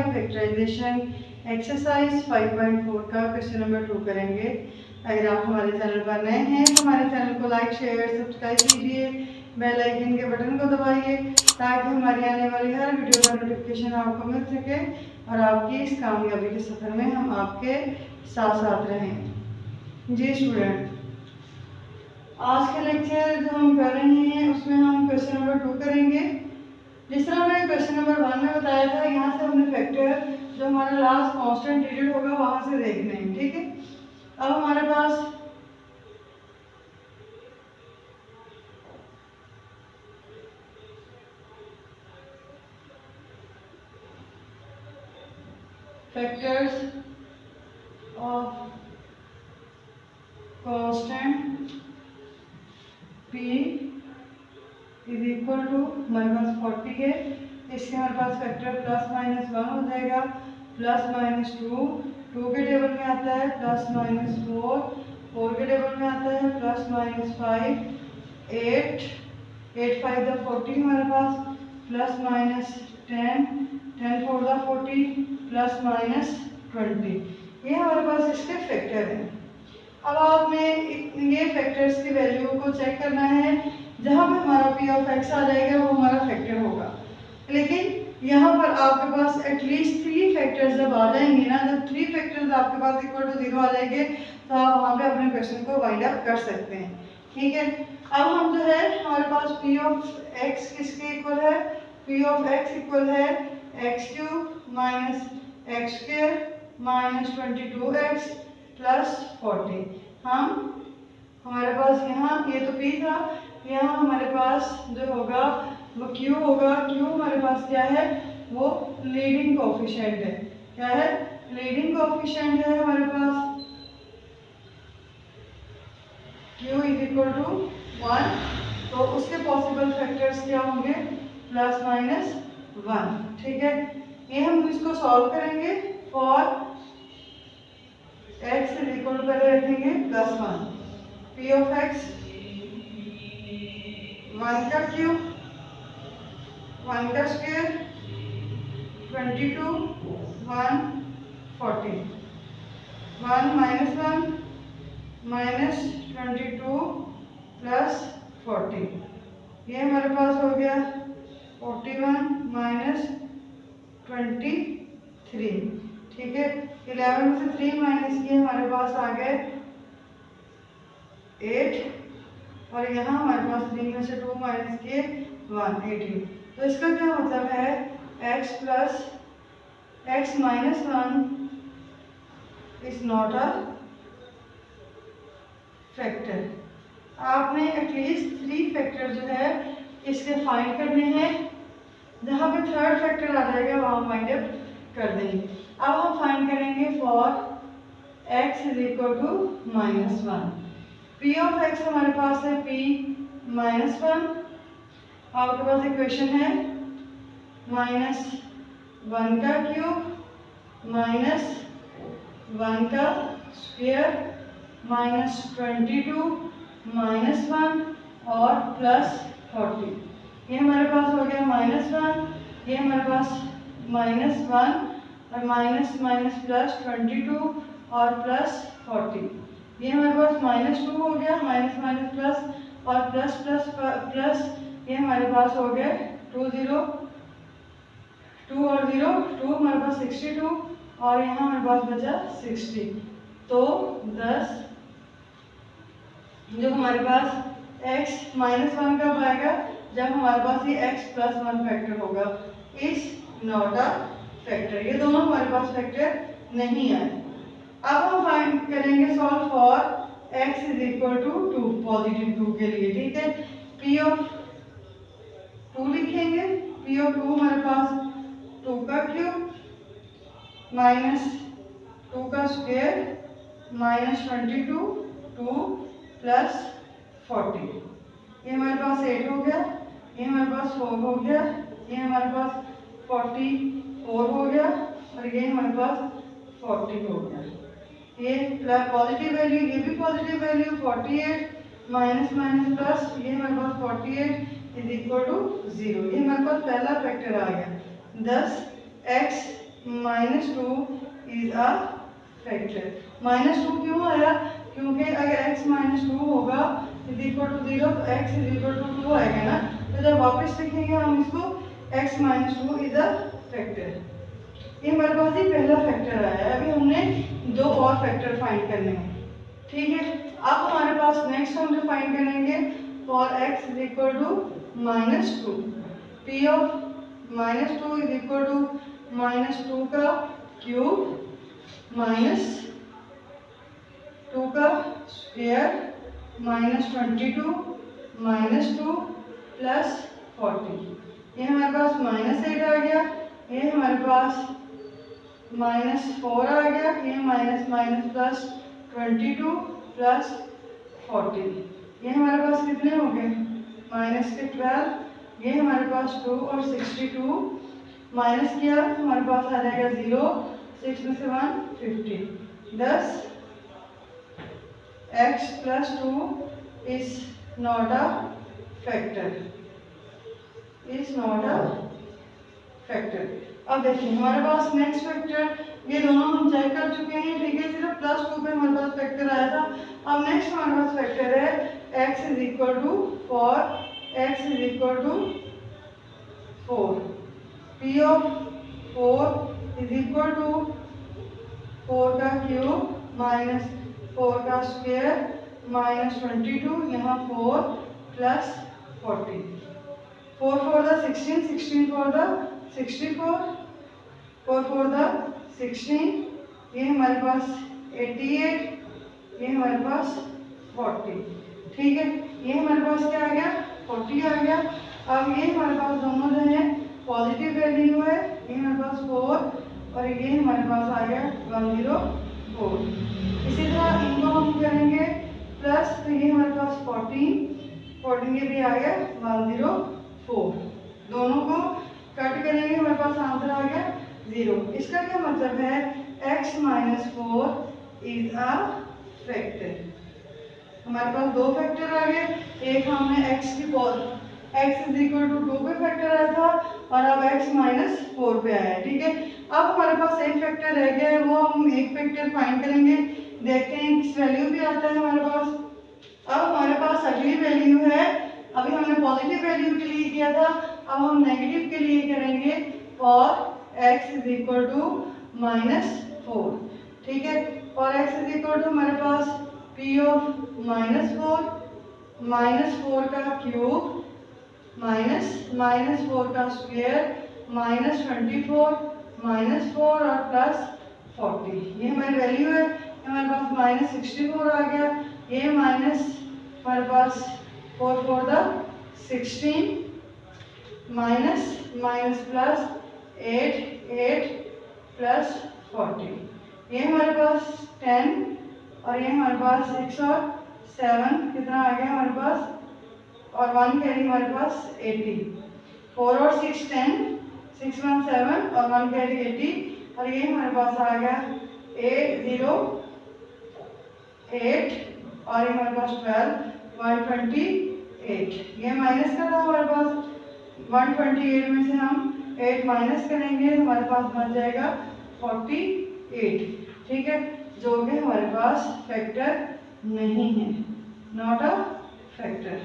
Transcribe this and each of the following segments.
5 factorisation exercise 5.4 का question number 2 करेंगे। अगर आप हमारे चैनल पर नए हैं तो हमारे चैनल को लाइक शेयर सब्सक्राइब कीजिए, बेल आइकन के बटन को दबाइए ताकि हमारी आने वाली हर वीडियो का नोटिफिकेशन आपको मिल सके और आपकी इस कामयाबी के सफ़र में हम आपके साथ साथ रहें। जी स्टूडेंट, आज का लेक्चर जो हम कर रहे हैं उसमें हम क्वेश्चन नंबर 2 करेंगे। जिस तरह मैंने क्वेश्चन नंबर 1 में बताया था, यहाँ से हमने फैक्टर जो हमारा लास्ट कांस्टेंट डिजिट होगा वहां से देखने हैं। ठीक है, अब हमारे पास factors of constant p is equal to हमारे पास 40 है। इसके हमारे पास फैक्टर प्लस माइनस 1 हो जाएगा, प्लस माइनस 2 के टेबल में आता है, प्लस माइनस 4 के टेबल में आता है, प्लस माइनस 5 8 5 द 40 हमारे पास, plus minus 10 4 the 40, plus minus 20। ये हमारे पास इसके फैक्टर हैं। अब आपने ये फैक्टर्स की वैल्यू को चेक करना है। जहाँ पे हमारा p ऑफ x आ जाएगा वो हमारा फैक्टर होगा, लेकिन यहाँ पर आपके पास एटलीस्ट 3 फैक्टर्स जब आ जाएंगे ना, जब 3 फैक्टर्स आपके पास इक्वल टू 0 आ जाएंगे तो आप वहाँ पे अपने क्वेश्चन को वाइंड अप कर सकते हैं। ठीक है, अब हम जो है हमारे पास p ऑफ x किसके इक्वल है, p ऑफ x इक्वल है x³ minus x² minus 22x plus 40। हमारे पास यहाँ ये तो p था, यहाँ हमारे पास जो होगा वो q होगा। q हमारे पास क्या है, वो लीडिंग कोएफिशिएंट है। क्या है, लीडिंग कोएफिशिएंट है हमारे पास। q इज इक्वल टू 1, तो उसके पॉसिबल फैक्टर्स क्या होंगे, प्लस माइनस 1। ठीक है, ये हम इसको सॉल्व करेंगे। For x is equal to पहले रखेंगे प्लस 1, p ऑफ x 1 का क्यूब 1 का स्क्वायर 22 1 40 1 माइनस 1 माइनस 22 प्लस 40। ये हमारे पास हो गया 41 माइनस 23। ठीक है, 11 में से 3 माइनस किए हमारे पास आ गए 8, और यहाँ हमारे पास 3 में से 2 माइनस किए 1 18। तो इसका क्या मतलब है, x plus x minus 1 is not a factor. आपने एटलीस्ट 3 फैक्टर जो है इसके फाइंड करने हैं। जहाँ पे थर्ड फैक्टर आ जाएगा वहाँ फाइंड अप कर देंगे। अब हम फाइंड करेंगे for x is equal to minus 1। p of x हमारे पास है p माइनस 1। आपके पास इक्वेशन है माइनस 1 का क्यूब माइनस 1 का स्क्वायर माइनस 22 माइनस 1 और प्लस 40। ये हमारे पास हो गया माइनस 1, ये हमारे पास माइनस 1 और माइनस माइनस प्लस 22 और प्लस 40। ये हमारे पास माइनस 2 हो गया, माइनस माइनस प्लस और प्लस प्लस प्लस। ये हमारे पास हो गया 2 और 0 2 हमारे पास 62 और यहाँ हमारे पास बचा 60। तो 10 जो हमारे पास x माइनस 1 कब आएगा, जब हमारे पास ये x प्लस 1 फैक्टर होगा। इज नॉट अ फैक्टर, ये दोनों हमारे पास फैक्टर नहीं आए। अब हम फाइंड करेंगे solve for x is equal to 2, positive 2 के लिए। ठीक है, p ऑफ 2 लिखेंगे। p ऑफ 2 हमारे पास 2 का क्यूब माइनस 2 का स्क्वायर माइनस 22 2 प्लस 40। ये हमारे पास 8 हो गया, ये हमारे पास 4 हो गया, ये हमारे पास 44 हो गया और ये हमारे पास 40 हो गया। ये पॉजिटिव वैल्यू, ये भी positive value 48 minus minus plus, ये हमारे पास 48 इज इक्वल टू 0। ये हमारे पास पहला फैक्टर आ गया। 10 x -2 इज अ फैक्टर। -2 क्यों आया? क्योंकि अगर x -2 होगा इज इक्वल टू 0 तो x इज इक्वल टू 2 आएगा ना, तो जब वापस लिखेंगे हम इसको x -2 इज अ फैक्टर। ये हमारे पास ही पहला फैक्टर आया है। अभी हमने दो और फैक्टर फाइंड करने हैं, ठीक है। अब हमारे पास नेक्स्ट हम जो फाइंड करेंगे for x is equal to -2, p of -2 is equal to -2 का क्यूब माइनस 2 का स्क्वायर -22 -2 प्लस 40। ये हमारे पास -8 आ गया, ये हमारे पास -4 आ गया, ये माइनस माइनस प्लस 22 प्लस 40। ये हमारे पास कितने हो गए? माइनस के 12। ये हमारे पास 2 और 62 माइनस किया हमारे पास आ जाएगा 0, 6 में से 1 50। 10 x plus 2 is not a factor, is not a factor। अब देखिए हमारे पास नेक्स्ट फैक्टर, ये दोनों हम चेक कर चुके हैं, ठीक है। सिर्फ +2 पे हमारे पास फैक्टर आया था। अब नेक्स्ट हमारे पास फैक्टर है x is equal to 4, x is equal to 4, p of 4 is equal to 4 का क्यूब माइनस 4 का स्क्वायर -22, यहाँ 4 plus 40। 4 for the 16, 16 for the 64, 4 for the 16, ये हमारे पास 88, ये हमारे पास 40, ठीक है। ये हमारे पास क्या आ गया? 40 आ गया। अब ये हमारे पास दोनों जो है पॉजिटिव वैल्यू है, ये हमारे पास 4 और ये हमारे पास आ गया 104। इसी तरह इनको हम करेंगे प्लस, तो ये हमारे पास 14 ये भी आ गया 104। दोनों को कट करेंगे, हमारे पास आंसर आ गया 0। इसका क्या मतलब है? x -4 is a factor. हमारे पास दो फैक्टर आ गए, एक हमने x इज इक्वल टू 2 पे फैक्टर आया था और अब x -4 पे आया है, ठीक है। अब हमारे पास एक फैक्टर रह गया है, वो हम एक फैक्टर फाइंड करेंगे, देखते हैं किस वैल्यू पे आता है हमारे पास। अब हमारे पास अगली वैल्यू है, अभी हमने पॉजिटिव वैल्यू के लिए किया था, अब हम नेगेटिव के लिए करेंगे और x इज इक्वल टू -4, ठीक है। और x इज इक्वल टू हमारे पास p ऑफ -4 का क्यूब -4 का स्क्वायर -24 -4 और प्लस 40। ये हमारी वैल्यू है, हमारे पास -64 आ गया, ये माइनस हमारे पास 4 for the 16 minus plus 8 plus 40। ये हमारे पास 10 और ये हमारे पास 6 और 7 कितना आ गया हमारे पास, और 1 कैरी हमारे पास 80। 4 और 6 10, 6 1 7 और 1 कैरी 80, और ये हमारे पास आ गया 8 0 8 और ये हमारे पास 12 128। ये माइनस का था हमारे पास, 128 में से हम 8 माइनस करेंगे, हमारे पास बच जाएगा 48, ठीक है, जो कि हमारे पास फैक्टर नहीं है, not a factor.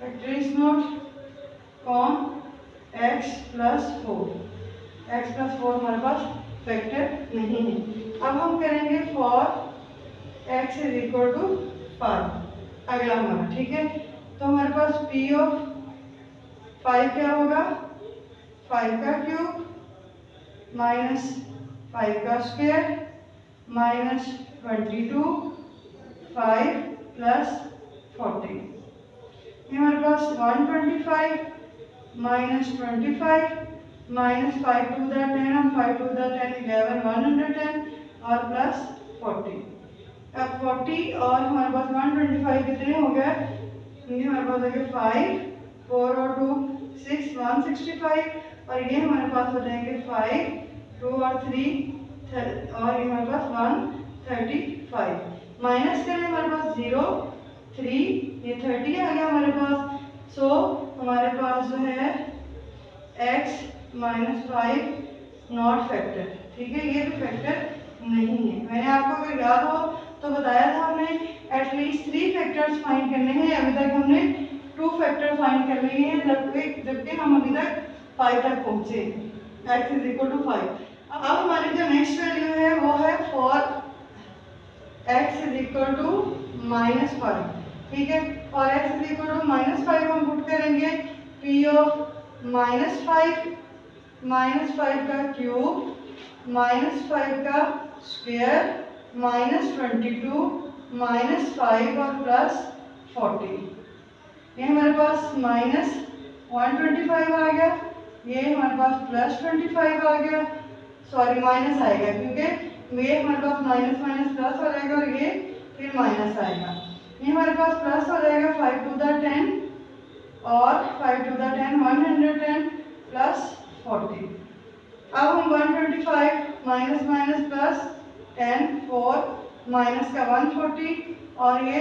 Factor is not कौन? x + 4, x + 4 हमारे पास फैक्टर नहीं है। अब हम करेंगे for x is equal to 5, अगला हमारा, ठीक है। तो हमारे पास p ऑफ 5 क्या होगा? 5 का क्यूब -5 का स्क्वायर -22 5 प्लस 40। ये हमारे पास 125 -25 -5 to the 10 और 5 to the 10 11 110 और प्लस 40। अब 40 और हमारे पास 125 कितने हो गए? ये हमारे पास हो गए 5 4 और 2 6 165, और ये हमारे पास हो जाएंगे 5 2 और 3 और ये हमारे पास 135। माइनस करें हमारे पास 0 3, ये 30 आ गया हमारे पास। सो हमारे पास जो है x -5 नॉट फैक्टर, ठीक है, ये भी फैक्टर नहीं है। मैंने आपको अगर याद हो तो बताया था हमने एटलीस्ट 3 फैक्टर्स फाइंड करने हैं, अभी तक हमने 2 फैक्टर फाइंड कर लिए हैं, जबकि हम अभी तक 5 तक पहुंचे, x इज इक्वल टू 5। अब हमारी जो नेक्स्ट वैल्यू है वो है for x is equal to -5, ठीक है। और x इज इक्वल टू -5 हम पुट करेंगे p ऑफ -5 का क्यूब -5 का स्क्वायर -22 -5 और +40, ये हमारे पास -125 आ गया, ये हमारे पास +25 आ गया, सॉरी माइनस आएगा क्योंकि ये हमारे पास माइनस माइनस प्लस हो जाएगा और ये फिर माइनस आएगा। ये हमारे पास प्लस हो जाएगा 5 टू द 10 और 5 टू द 10 110 प्लस 40। अब हम 125 माइनस माइनस प्लस 10 4 माइनस का 140 और ये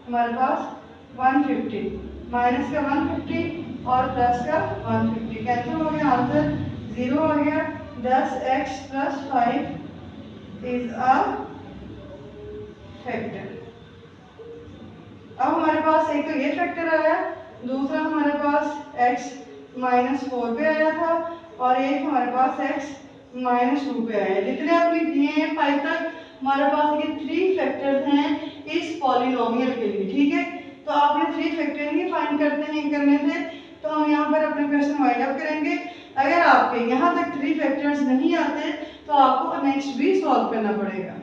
हमारे पास 150, माइनस का 150 और प्लस का 150 कैंसिल हो गया, आंसर 0 आ गया। 10x + 5 is a factor. अब हमारे पास एक तो ये फैक्टर आया, दूसरा हमारे पास x -4 पे आया था और एक हमारे पास x -2 पे आया। जितने आपने किए हैं 5 तक हमारे पास ये 3 फैक्टर्स हैं इस पॉलिनोमियल के लिए, ठीक है। तो आपने 3 फैक्टर ही फाइंड करने थे, तो हम यहाँ पर अपने क्वेश्चन वाइंड अप करेंगे। अगर आपके यहाँ तक 3 फैक्टर्स नहीं आते तो आपको नेक्स्ट भी सॉल्व करना पड़ेगा।